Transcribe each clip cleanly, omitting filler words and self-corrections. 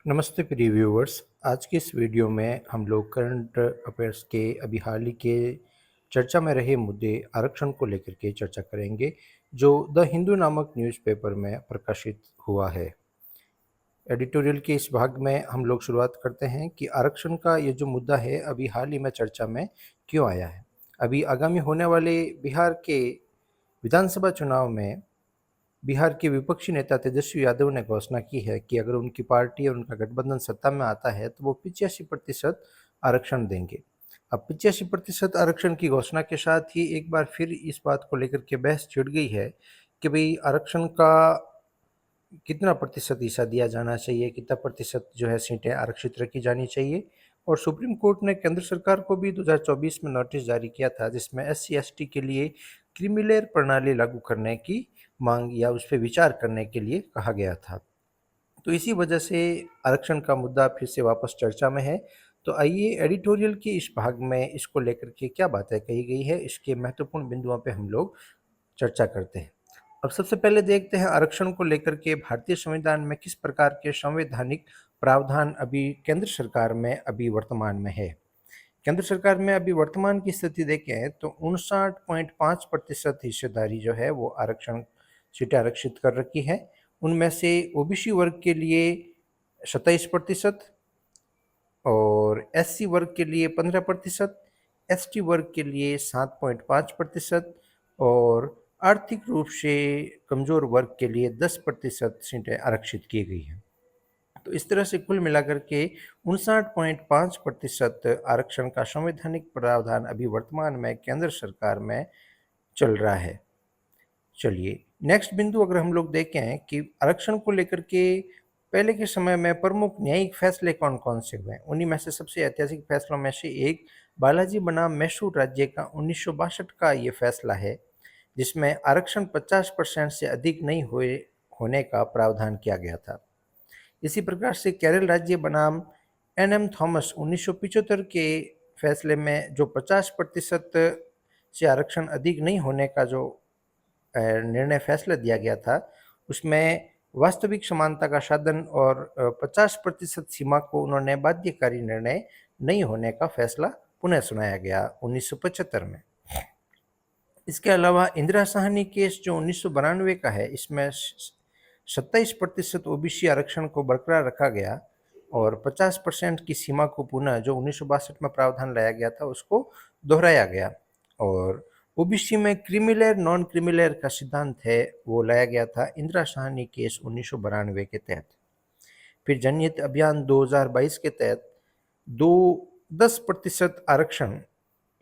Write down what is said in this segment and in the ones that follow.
नमस्ते प्रिय व्यूअर्स। आज की इस वीडियो में हम लोग करंट अफेयर्स के अभी हाल ही के चर्चा में रहे मुद्दे आरक्षण को लेकर के चर्चा करेंगे, जो द हिंदू नामक न्यूज़पेपर में प्रकाशित हुआ है। एडिटोरियल के इस भाग में हम लोग शुरुआत करते हैं कि आरक्षण का ये जो मुद्दा है अभी हाल ही में चर्चा में क्यों आया है। अभी आगामी होने वाले बिहार के विधानसभा चुनाव में बिहार के विपक्षी नेता तेजस्वी यादव ने घोषणा की है कि अगर उनकी पार्टी और उनका गठबंधन सत्ता में आता है तो वो 85% आरक्षण देंगे। अब 85% आरक्षण की घोषणा के साथ ही एक बार फिर इस बात को लेकर के बहस छिड़ गई है कि भाई आरक्षण का कितना प्रतिशत हिस्सा दिया जाना चाहिए, कितना प्रतिशत जो है सीटें आरक्षित रखी जानी चाहिए। और सुप्रीम कोर्ट ने केंद्र सरकार को भी 2024 में नोटिस जारी किया था, जिसमें SC/ST के लिए क्रीमी लेयर प्रणाली लागू करने की मांग या उस पर विचार करने के लिए कहा गया था। तो इसी वजह से आरक्षण का मुद्दा फिर से वापस चर्चा में है। तो आइए एडिटोरियल के इस भाग में इसको लेकर के क्या बातें कही गई है, इसके महत्वपूर्ण बिंदुओं पे हम लोग चर्चा करते हैं। अब सबसे पहले देखते हैं आरक्षण को लेकर के भारतीय संविधान में किस प्रकार के संवैधानिक प्रावधान अभी केंद्र सरकार में अभी वर्तमान में है। केंद्र सरकार में अभी वर्तमान की स्थिति देखें तो 59.5% हिस्सेदारी जो है वो आरक्षण सीटें आरक्षित कर रखी है। उनमें से ओबीसी वर्ग के लिए 27% और SC वर्ग के लिए 15%, ST वर्ग के लिए 7.5% और आर्थिक रूप से कमजोर वर्ग के लिए 10% सीटें आरक्षित की गई हैं। तो इस तरह से कुल मिलाकर के 59.5% आरक्षण का संवैधानिक प्रावधान अभी वर्तमान में केंद्र सरकार में चल रहा है। चलिए नेक्स्ट बिंदु अगर हम लोग देखें कि आरक्षण को लेकर के पहले के समय में प्रमुख न्यायिक फैसले कौन कौन से हुए, उन्हीं में से सबसे ऐतिहासिक फैसलों में से एक बालाजी बनाम मैसूर राज्य का 1962 का ये फैसला है, जिसमें आरक्षण 50% से अधिक नहीं हुए होने का प्रावधान किया गया था। इसी प्रकार से केरल राज्य बनाम NM थॉमस 1975 के फैसले में जो 50% से आरक्षण अधिक नहीं होने का जो निर्णय फैसला दिया गया था, उसमें वास्तविक समानता का साधन और 50% सीमा को उन्होंने बाध्यकारी निर्णय नहीं होने का फैसला पुनः सुनाया गया 1975 में। इसके अलावा इंदिरा साहनी केस जो 1992 का है, इसमें 27% ओबीसी आरक्षण को बरकरार रखा गया और 50% की सीमा को पुनः जो 1962 में प्रावधान लाया गया था उसको दोहराया गया। और ओबीसी में क्रीमी-लेयर नॉन क्रीमी-लेयर का सिद्धांत है वो लाया गया था इंदिरा साहनी केस 1992 के तहत। फिर जनहित अभियान 2022 के तहत दो 10% आरक्षण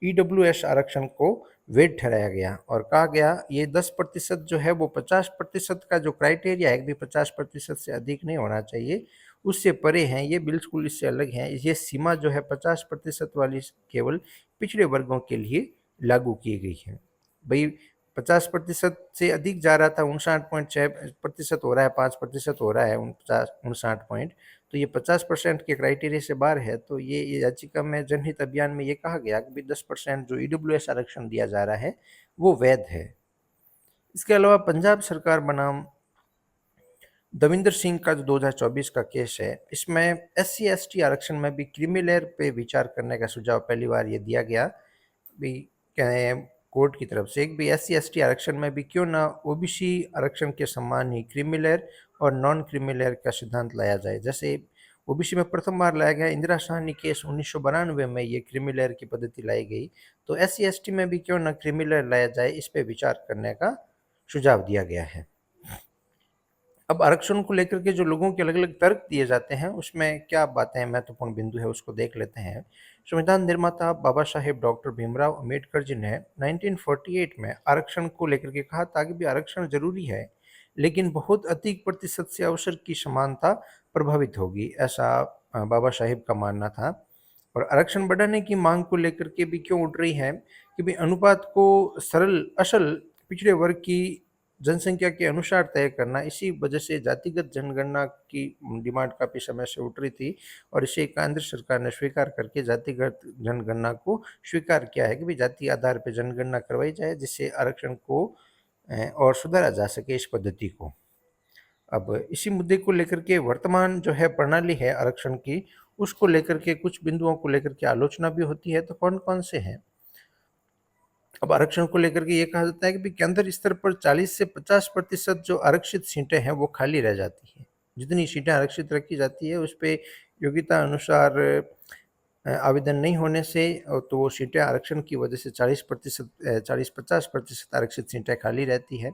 EWS आरक्षण को वैध ठहराया गया और कहा गया ये 10% जो है वो 50% का जो क्राइटेरिया है कि 50% से अधिक नहीं होना चाहिए, उससे परे हैं, ये बिल्कुल इससे अलग हैं। ये सीमा जो है 50% वाली केवल पिछड़े वर्गों के लिए लागू की गई है। भाई 50% से अधिक जा रहा था, 59.6% हो रहा है, 5% हो रहा है 59 पॉइंट, तो ये 50% के क्राइटेरिया से बाहर है। तो ये याचिका में जनहित अभियान में ये कहा गया कि 10% जो EWS आरक्षण दिया जा रहा है वो वैध है। इसके अलावा पंजाब सरकार बनाम दविंदर सिंह का जो 2024 का केस है, इसमें SC/ST आरक्षण में भी क्रीमी लेयर पे विचार करने का सुझाव पहली बार ये दिया गया भी कोर्ट की तरफ से, भी SC/ST आरक्षण में भी क्यों ना ओबीसी आरक्षण के समान ही क्रीमी लेयर और नॉन क्रीमी लेयर का सिद्धांत लाया जाए। जैसे ओबीसी में प्रथम बार लाया गया इंदिरा साहनी केस 1992 में ये क्रीमी लेयर की पद्धति लाई गई, तो SC/ST में भी क्यों ना क्रीमी लेयर लाया जाए, इस पे विचार करने का सुझाव दिया गया है। अब आरक्षण को लेकर के जो लोगों के अलग अलग तर्क दिए जाते हैं, उसमें क्या बातें महत्वपूर्ण बिंदु है उसको देख लेते हैं। संविधान निर्माता बाबा साहेब डॉक्टर भीमराव अंबेडकर जी ने 1948 में आरक्षण को लेकर के कहा था कि भी आरक्षण जरूरी है, लेकिन बहुत अधिक प्रतिशत से अवसर की समानता प्रभावित होगी, ऐसा बाबा साहेब का मानना था। और आरक्षण बढ़ाने की मांग को लेकर के भी क्यों उठ रही है कि भाई अनुपात को सरल असल पिछड़े वर्ग की जनसंख्या के अनुसार तय करना, इसी वजह से जातिगत जनगणना की डिमांड काफ़ी समय से उठ रही थी और इसे केंद्र सरकार ने स्वीकार करके जातिगत जनगणना को स्वीकार किया है कि भाई जाति आधार पर जनगणना करवाई जाए, जिससे आरक्षण को और सुधारा जा सके इस पद्धति को। अब इसी मुद्दे को लेकर के वर्तमान जो है प्रणाली है आरक्षण की, उसको लेकर के कुछ बिंदुओं को लेकर के आलोचना भी होती है, तो कौन-कौन से हैं? अब आरक्षण को लेकर के ये कहा जाता है कि केंद्र स्तर पर 40 से 50% जो आरक्षित सीटें हैं वो खाली रह जाती हैं। जितनी सीटें आरक्षित रखी जाती है उस पे योग्यता अनुसार आवेदन नहीं होने से तो वो सीटें आरक्षण की वजह से 40-50% आरक्षित सीटें खाली रहती है।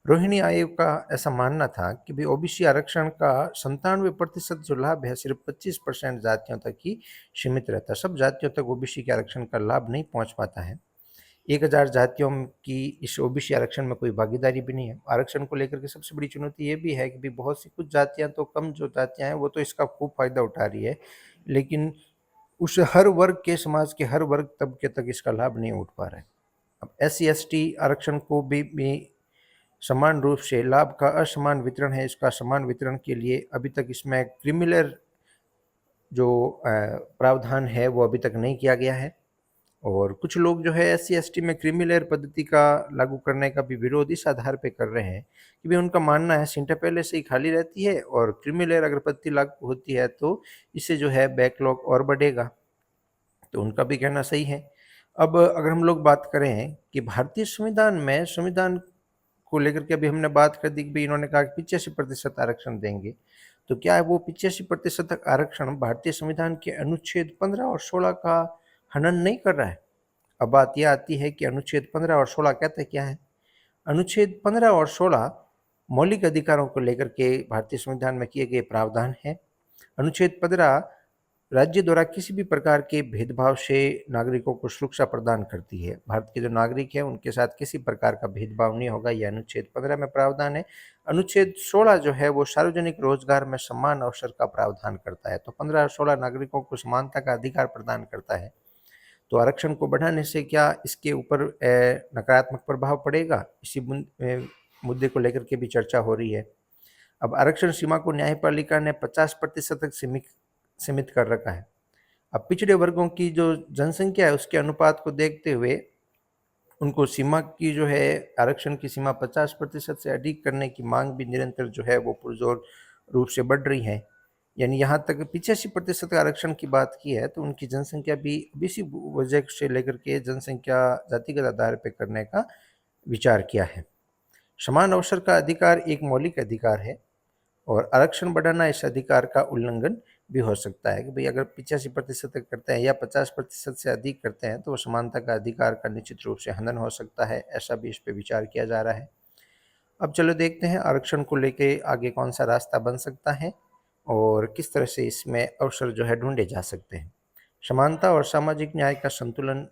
रोहिणी आयोग का ऐसा मानना था कि भाई ओबीसी आरक्षण का 97% जो लाभ है सिर्फ 25% जातियों तक ही सीमित रहता है। सब जातियों तक ओबीसी के आरक्षण का लाभ नहीं पहुंच पाता है। 1000 जातियों की इस ओबीसी आरक्षण में कोई भागीदारी भी नहीं है। आरक्षण को लेकर के सबसे बड़ी चुनौती ये भी है कि भाई बहुत सी कुछ जातियाँ तो कम जो जातियाँ हैं वो तो इसका खूब फ़ायदा उठा रही है, लेकिन उस हर वर्ग के समाज के हर वर्ग तबके तक इसका लाभ नहीं उठ पा रहा है। अब एससी-एसटी आरक्षण को भी समान रूप से लाभ का असमान वितरण है, इसका समान वितरण के लिए अभी तक इसमें क्रीमिलेयर जो प्रावधान है वो अभी तक नहीं किया गया है। और कुछ लोग जो है एससी-एसटी में क्रीमी लेयर पद्धति का लागू करने का भी विरोध इस आधार पे कर रहे हैं कि भाई उनका मानना है सीटें पहले से ही खाली रहती है और क्रीमी लेयर अगर पद्धति लागू होती है तो इससे जो है बैकलॉग और बढ़ेगा। तो उनका भी कहना सही है। अब अगर हम लोग बात करें कि भारतीय संविधान में संविधान को लेकर के अभी हमने बात कर दी कि भाई इन्होंने कहा कि 85% आरक्षण देंगे। तो क्या है वो 85% आरक्षण भारतीय संविधान के अनुच्छेद 15 और 16 का हनन नहीं कर रहा है? अब बात यह आती है कि अनुच्छेद 15 और 16 कहते क्या है? अनुच्छेद 15 और 16 मौलिक अधिकारों को लेकर के भारतीय संविधान में किए गए प्रावधान हैं। अनुच्छेद 15 राज्य द्वारा किसी भी प्रकार के भेदभाव से नागरिकों को सुरक्षा प्रदान करती है। भारत के जो नागरिक हैं उनके साथ किसी प्रकार का भेदभाव नहीं होगा, यह अनुच्छेद 15 में प्रावधान है। अनुच्छेद 16 जो है वो सार्वजनिक रोजगार में समान अवसर का प्रावधान करता है। तो 15 और 16 नागरिकों को समानता का अधिकार प्रदान करता है। तो आरक्षण को बढ़ाने से क्या इसके ऊपर नकारात्मक प्रभाव पड़ेगा? इसी मुद्दे को लेकर के भी चर्चा हो रही है। अब आरक्षण सीमा को न्यायपालिका ने 50% तक सीमित कर रखा है। अब पिछड़े वर्गों की जो जनसंख्या है उसके अनुपात को देखते हुए उनको सीमा की जो है आरक्षण की सीमा 50% से अधिक करने की मांग भी निरंतर जो है वो पुरजोर रूप से बढ़ रही है। यानी यहाँ तक 85% आरक्षण की बात की है तो उनकी जनसंख्या भी इसी वजह से लेकर के जनसंख्या जातिगत आधार पर करने का विचार किया है। समान अवसर का अधिकार एक मौलिक अधिकार है और आरक्षण बढ़ाना इस अधिकार का उल्लंघन भी हो सकता है कि भाई अगर 85% तक करते हैं या 50% से अधिक करते हैं तो समानता का अधिकार का निश्चित रूप से हनन हो सकता है। ऐसा भी इस पे विचार किया जा रहा है। अब चलो देखते हैं आरक्षण को लेके आगे कौन सा रास्ता बन सकता है और किस तरह से इसमें अवसर जो है ढूंढे जा सकते हैं। समानता और सामाजिक न्याय का संतुलन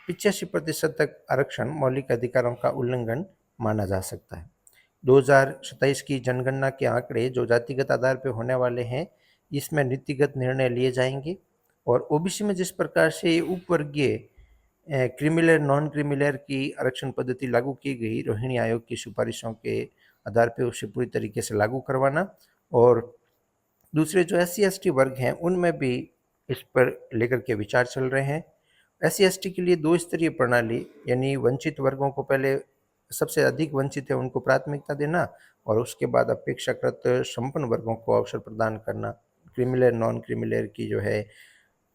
85% तक आरक्षण मौलिक अधिकारों का उल्लंघन माना जा सकता है। 2027 की जनगणना के आंकड़े जो जातिगत आधार पर होने वाले हैं इसमें नीतिगत निर्णय लिए जाएंगे और ओबीसी में जिस प्रकार से उपवर्गीय क्रीमिलेयर नॉन क्रीमिलेयर की आरक्षण पद्धति लागू की गई रोहिणी आयोग की सिफारिशों के आधार पर उसे पूरी तरीके से लागू करवाना और दूसरे जो SC-ST वर्ग हैं उनमें भी इस पर लेकर के विचार चल रहे हैं। SC-ST के लिए 2 स्तरीय प्रणाली यानी वंचित वर्गों को पहले सबसे अधिक वंचित है उनको प्राथमिकता देना और उसके बाद अपेक्षाकृत संपन्न वर्गों को अवसर प्रदान करना। क्रीमिलेयर नॉन क्रीमिलेयर की जो है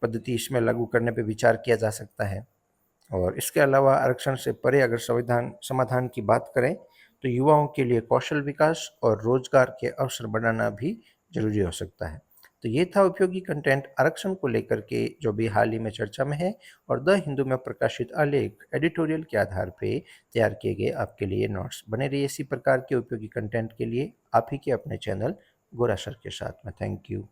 पद्धति इसमें लागू करने पर विचार किया जा सकता है। और इसके अलावा आरक्षण से परे अगर संविधान समाधान की बात करें तो युवाओं के लिए कौशल विकास और रोजगार के अवसर बढ़ाना भी जरूरी हो सकता है। तो ये था उपयोगी कंटेंट आरक्षण को लेकर के जो भी हाल ही में चर्चा में है और द हिंदू में प्रकाशित आलेख एडिटोरियल के आधार पे तैयार किए गए आपके लिए नोट्स। बने रहिए इसी प्रकार के उपयोगी कंटेंट के लिए आप ही के अपने चैनल गोरा सर के साथ में। Thank you.